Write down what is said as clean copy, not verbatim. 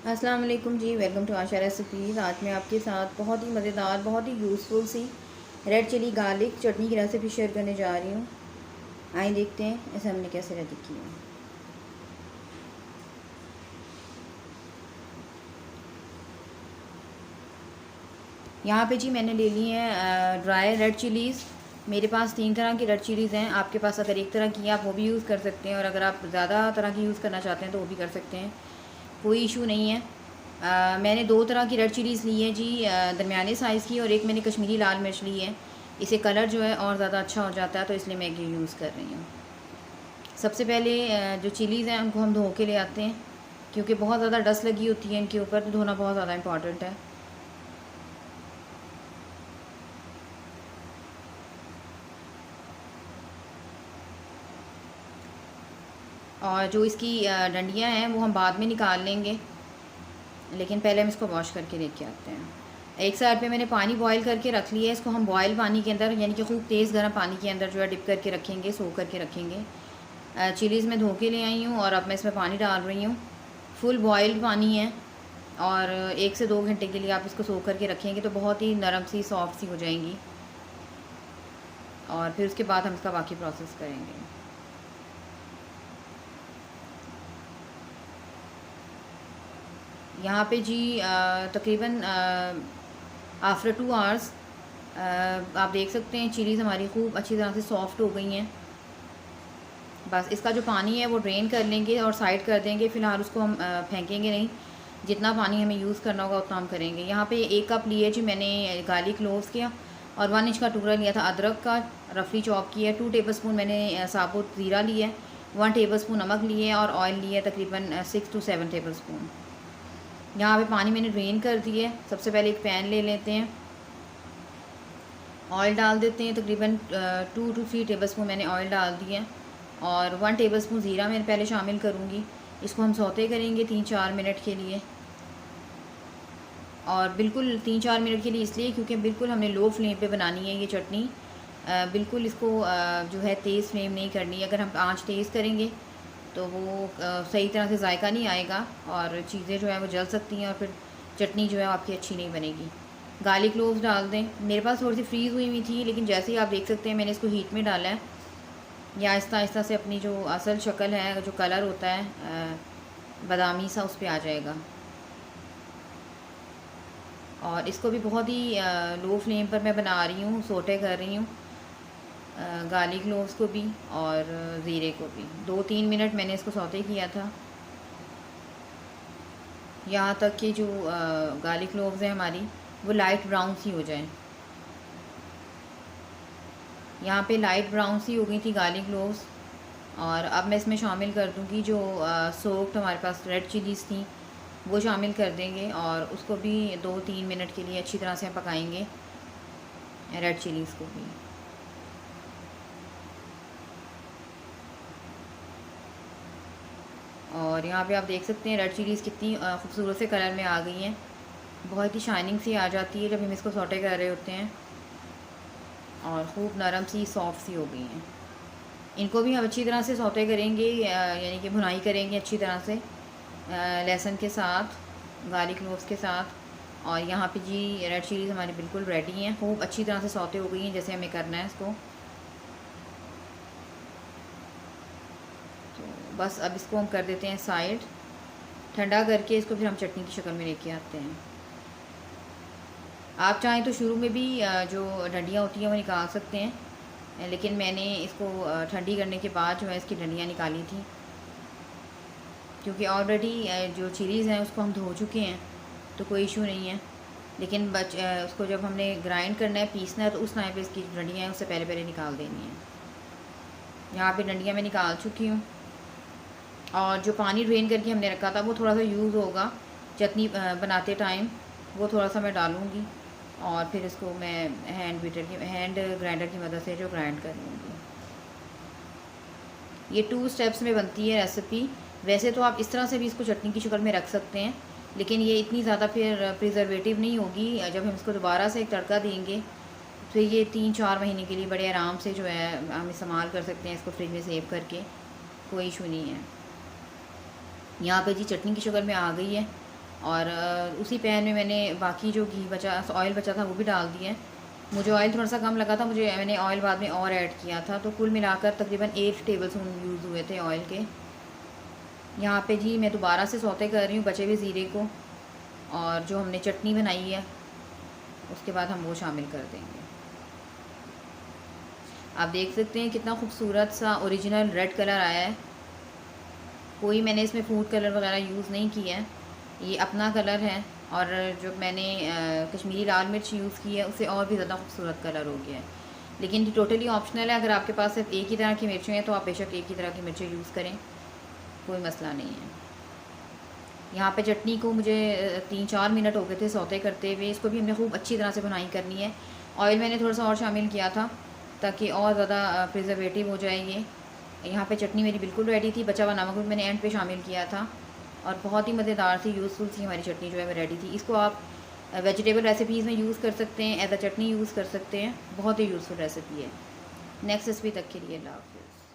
अस्सलाम वालेकुम जी। Welcome to Asha recipes. आज मैं आपके साथ बहुत ही मज़ेदार, बहुत ही यूज़फुल सी रेड चिली गार्लिक चटनी की रेसिपी शेयर करने जा रही हूँ। आइए देखते हैं इसे हमने कैसे रेडी किया है। यहाँ पे जी मैंने ले ली है ड्राई रेड चिलीज़। मेरे पास 3 तरह की रेड चिलीज़ हैं। आपके पास अगर एक तरह की है आप वो भी यूज़ कर सकते हैं, और अगर आप ज़्यादा तरह की यूज़ करना चाहते हैं तो वो भी कर सकते हैं, कोई इशू नहीं है। मैंने 2 तरह की रेड चिलीज़ ली है जी, दरमियाने साइज़ की, और एक मैंने कश्मीरी लाल मिर्च ली है। इसे कलर जो है और ज़्यादा अच्छा हो जाता है, तो इसलिए मैं ये यूज़ कर रही हूँ। सबसे पहले जो चिलीज़ हैं उनको हम धो के ले आते हैं, क्योंकि बहुत ज़्यादा डस्ट लगी होती है इनके ऊपर, तो धोना बहुत ज़्यादा इम्पॉर्टेंट है। और जो इसकी डंडियाँ हैं वो हम बाद में निकाल लेंगे, लेकिन पहले हम इसको वॉश करके लेके आते हैं। एक साइड पे मैंने पानी बॉईल करके रख लिया है। इसको हम बॉयल पानी के अंदर, यानी कि खूब तेज़ गर्म पानी के अंदर जो है डिप करके रखेंगे, सोक करके रखेंगे। चिलीज़ में धो के ले आई हूँ और अब मैं इसमें पानी डाल रही हूँ। फुल बॉइल्ड पानी है, और 1 से 2 घंटे के लिए आप इसको सोक करके रखेंगे तो बहुत ही नरम सी, सॉफ्ट सी हो जाएंगी। और फिर उसके बाद हम इसका बाकी प्रोसेस करेंगे। यहाँ पे जी तकरीबन आफ्टर 2 आवर्स आप देख सकते हैं चिलीज़ हमारी खूब अच्छी तरह से सॉफ़्ट हो गई हैं। बस इसका जो पानी है वो ड्रेन कर लेंगे और साइड कर देंगे। फ़िलहाल उसको हम फेंकेंगे नहीं, जितना पानी हमें यूज़ करना होगा उतना हम करेंगे। यहाँ पे 1 कप लिए जी मैंने गार्लिक क्लोव्स किया, और 1 इंच का टुकड़ा लिया था अदरक का, रफली चॉप किया। 2 टेबलस्पून मैंने साबुत ज़ीरा लिया है, 1 टेबलस्पून नमक लिए, और ऑयल लिया तकरीबन 6 to 7 टेबलस्पून। यहाँ पे पानी मैंने ड्रेन कर दिया है। सबसे पहले एक पैन ले लेते हैं, ऑयल डाल देते हैं। तकरीबन 2 to 3 टेबलस्पून मैंने ऑयल डाल दिया है, और 1 टेबलस्पून ज़ीरा मैं पहले शामिल करूँगी। इसको हम सौते करेंगे 3-4 मिनट के लिए, और बिल्कुल 3-4 मिनट के लिए इसलिए क्योंकि बिल्कुल हमने लो फ्लेम पे बनानी है ये चटनी। बिल्कुल इसको जो है तेज़ फ्लेम नहीं करनी। अगर हम आंच तेज़ करेंगे तो वो सही तरह से जायका नहीं आएगा, और चीज़ें जो है वो जल सकती हैं, और फिर चटनी जो है आपकी अच्छी नहीं बनेगी। गार्लिक क्लोव्स डाल दें। मेरे पास थोड़ी सी फ्रीज़ हुई थी, लेकिन जैसे ही आप देख सकते हैं मैंने इसको हीट में डाला है, या आहिस्ता आहिस्ता से अपनी जो असल शक्ल है, जो कलर होता है बादामी सा, उस पर आ जाएगा। और इसको भी बहुत ही लो फ्लेम पर मैं बना रही हूँ, सोटे कर रही हूँ गार्लिक क्लोव्स को भी और ज़ीरे को भी। 2-3 मिनट मैंने इसको सौते किया था, यहाँ तक कि जो गार्लिक क्लोव्स हैं हमारी वो लाइट ब्राउन सी हो जाए। यहाँ पे लाइट ब्राउन सी हो गई थी गार्लिक क्लोव्स, और अब मैं इसमें शामिल कर दूँगी जो सोक्ड हमारे पास रेड चिलीज़ थी, वो शामिल कर देंगे, और उसको भी 2-3 मिनट के लिए अच्छी तरह से पकाएंगे, रेड चिलीज़ को भी। और यहाँ पे आप देख सकते हैं रेड चिलीज़ कितनी खूबसूरत से कलर में आ गई हैं। बहुत ही शाइनिंग सी आ जाती है जब हम इसको सौटे कर रहे होते हैं, और खूब नरम सी, सॉफ्ट सी हो गई हैं। इनको भी हम अच्छी तरह से सौते करेंगे, यानी कि भुनाई करेंगे अच्छी तरह से लहसुन के साथ, गार्लिक क्लोव्स के साथ। और यहाँ पे जी रेड चिलीज़ हमारी बिल्कुल रेडी हैं, खूब अच्छी तरह से सौते हो गई हैं जैसे हमें करना है इसको। तो बस अब इसको हम कर देते हैं साइड, ठंडा करके इसको फिर हम चटनी की शक्ल में लेके आते हैं। आप चाहें तो शुरू में भी जो डंडियाँ होती हैं वो निकाल सकते हैं, लेकिन मैंने इसको ठंडी करने के बाद जो है इसकी डंडियाँ निकाली थी, क्योंकि ऑलरेडी जो चिलीज़ हैं उसको हम धो चुके हैं, तो कोई इशू नहीं है। लेकिन उसको जब हमने ग्राइंड करना है, पीसना है, तो उस टाइम पे इसकी डंडियाँ हैं उससे पहले पहले निकाल देनी है। यहाँ पे डंडियाँ मैं निकाल चुकी हूँ, और जो पानी ड्रेन करके हमने रखा था वो थोड़ा सा यूज़ होगा चटनी बनाते टाइम, वो थोड़ा सा मैं डालूँगी, और फिर इसको मैं हैंड ग्राइंडर की मदद से जो ग्राइंड कर लूँगी। ये 2 स्टेप्स में बनती है रेसिपी। वैसे तो आप इस तरह से भी इसको चटनी की शक्ल में रख सकते हैं, लेकिन ये इतनी ज़्यादा फिर प्रिजर्वेटिव नहीं होगी। जब हम इसको दोबारा से एक तड़का देंगे तो ये 3-4 महीने के लिए बड़े आराम से जो है हम इस्तेमाल कर सकते हैं इसको फ्रिज में सेव करके, कोई इशू नहीं है। यहाँ पे जी चटनी की शक्ल में आ गई है, और उसी पैन में मैंने बाकी जो घी बचा, ऑयल बचा था वो भी डाल दिया है। मुझे ऑयल थोड़ा सा कम लगा था, मैंने ऑयल बाद में और ऐड किया था, तो कुल मिलाकर तकरीबन 8 टेबल स्पून यूज़ हुए थे ऑयल के। यहाँ पे जी मैं दोबारा से सौते कर रही हूँ बचे हुए ज़ीरे को, और जो हमने चटनी बनाई है उसके बाद हम वो शामिल कर देंगे। आप देख सकते हैं कितना खूबसूरत सा ओरिजिनल रेड कलर आया है। कोई मैंने इसमें फूड कलर वगैरह यूज़ नहीं किया है, ये अपना कलर है। और जो मैंने कश्मीरी लाल मिर्च यूज़ की है उससे और भी ज़्यादा खूबसूरत कलर हो गया है। लेकिन ये टोटली ऑप्शनल है, अगर आपके पास सिर्फ एक ही तरह की मिर्चें हैं तो आप बेशक एक ही तरह की मिर्चें यूज़ करें, कोई मसला नहीं है। यहाँ पे चटनी को मुझे 3-4 मिनट हो गए थे सौते करते हुए। इसको भी हमने खूब अच्छी तरह से भुनाई करनी है। ऑयल मैंने थोड़ा सा और शामिल किया था ताकि और ज़्यादा प्रिजर्वेटिव हो जाए ये। यहाँ पे चटनी मेरी बिल्कुल रेडी थी, बचा हुआ नमक भी मैंने एंड पे शामिल किया था, और बहुत ही मज़ेदार सी, यूज़फुल सी हमारी चटनी जो है वो रेडी थी। इसको आप वेजिटेबल रेसिपीज़ में यूज़ कर सकते हैं, एज अ चटनी यूज़ कर सकते हैं, बहुत ही यूज़फुल रेसिपी है। नेक्स्ट रेसिपी तक के लिए अल्लाह हाफ़िज़।